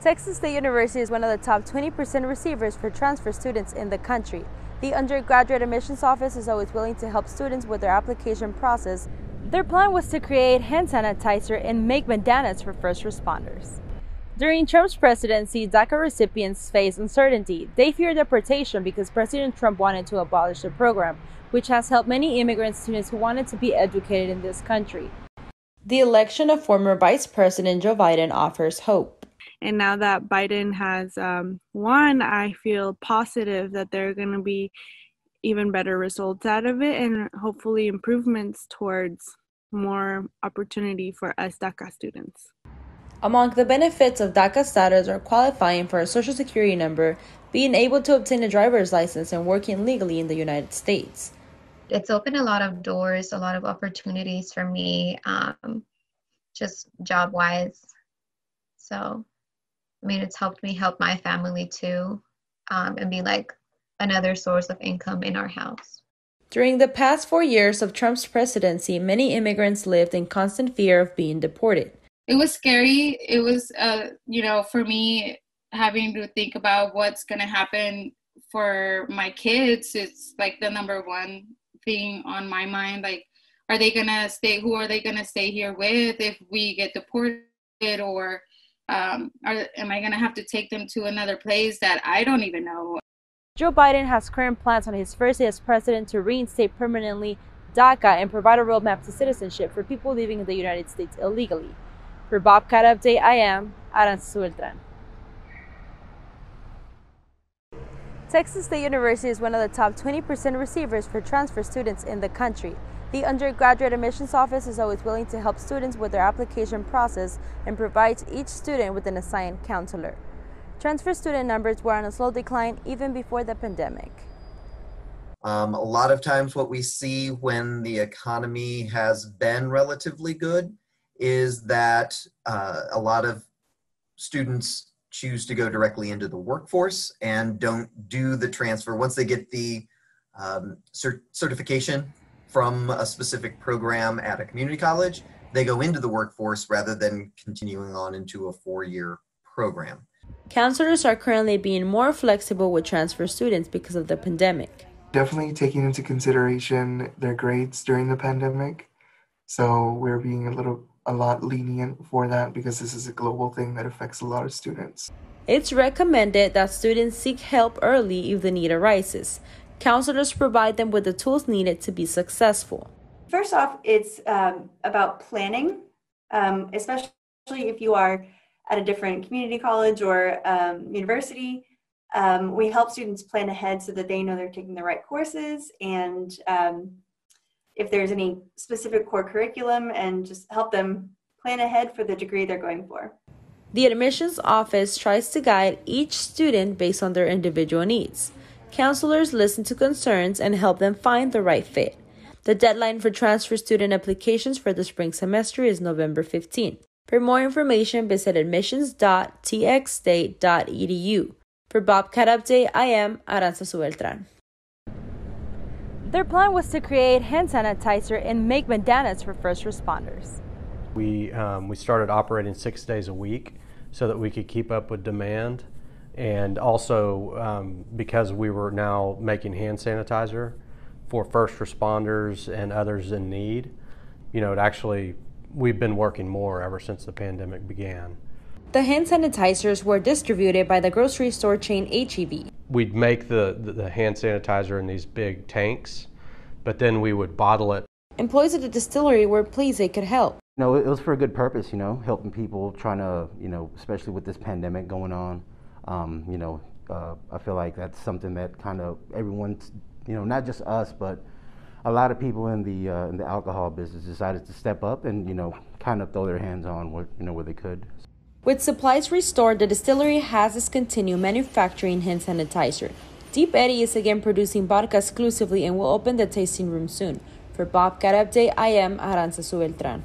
Texas State University is one of the top 20% receivers for transfer students in the country. The undergraduate admissions office is always willing to help students with their application process. Their plan was to create hand sanitizer and make bandanas for first responders. During Trump's presidency, DACA recipients face uncertainty. They fear deportation because President Trump wanted to abolish the program, which has helped many immigrant students who wanted to be educated in this country. The election of former Vice President Joe Biden offers hope. And now that Biden has won, I feel positive that there are going to be even better results out of it and hopefully improvements towards more opportunity for us DACA students. Among the benefits of DACA status are qualifying for a social security number, being able to obtain a driver's license, and working legally in the United States. It's opened a lot of doors, a lot of opportunities for me, just job-wise. So, it's helped me help my family too, and be like another source of income in our house. During the past 4 years of Trump's presidency, many immigrants lived in constant fear of being deported. It was scary. It was, for me, having to think about what's going to happen for my kids. It's like the number one thing on my mind. Like, are they going to stay? Who are they going to stay here with if we get deported? Or am I going to have to take them to another place that I don't even know? Joe Biden has current plans on his first day as president to reinstate permanently DACA and provide a roadmap to citizenship for people living in the United States illegally. For Bobcat Update, I am Arantzazu Beltran. Texas State University is one of the top 20% receivers for transfer students in the country. The undergraduate admissions office is always willing to help students with their application process and provides each student with an assigned counselor. Transfer student numbers were on a slow decline even before the pandemic. A lot of times what we see when the economy has been relatively good is that a lot of students choose to go directly into the workforce and don't do the transfer. Once they get the certification from a specific program at a community college, they go into the workforce rather than continuing on into a 4-year program. Counselors are currently being more flexible with transfer students because of the pandemic. Definitely taking into consideration their grades during the pandemic. So we're being a lot lenient for that because this is a global thing that affects a lot of students. It's recommended that students seek help early if the need arises. Counselors provide them with the tools needed to be successful. First off, it's about planning, especially if you are at a different community college or university. We help students plan ahead so that they know they're taking the right courses, and if there's any specific core curriculum, and just help them plan ahead for the degree they're going for. The admissions office tries to guide each student based on their individual needs. Counselors listen to concerns and help them find the right fit. The deadline for transfer student applications for the spring semester is November 15. For more information, visit admissions.txstate.edu. For Bobcat Update, I am Arantzazu Beltran. Their plan was to create hand sanitizer and make bandanas for first responders. We started operating 6 days a week so that we could keep up with demand, and also because we were now making hand sanitizer for first responders and others in need. We've been working more ever since the pandemic began. The hand sanitizers were distributed by the grocery store chain H-E-B. We'd make the hand sanitizer in these big tanks, but then we would bottle it. Employees at the distillery were pleased they could help. It was for a good purpose, helping people trying to, especially with this pandemic going on. I feel like that's something that kind of everyone's, not just us, but a lot of people in the alcohol business decided to step up and, kind of throw their hands on where they could. With supplies restored, the distillery has discontinued manufacturing hand sanitizer. Deep Eddy is again producing vodka exclusively and will open the tasting room soon. For Bobcat Update, I am Arantzazu Beltran.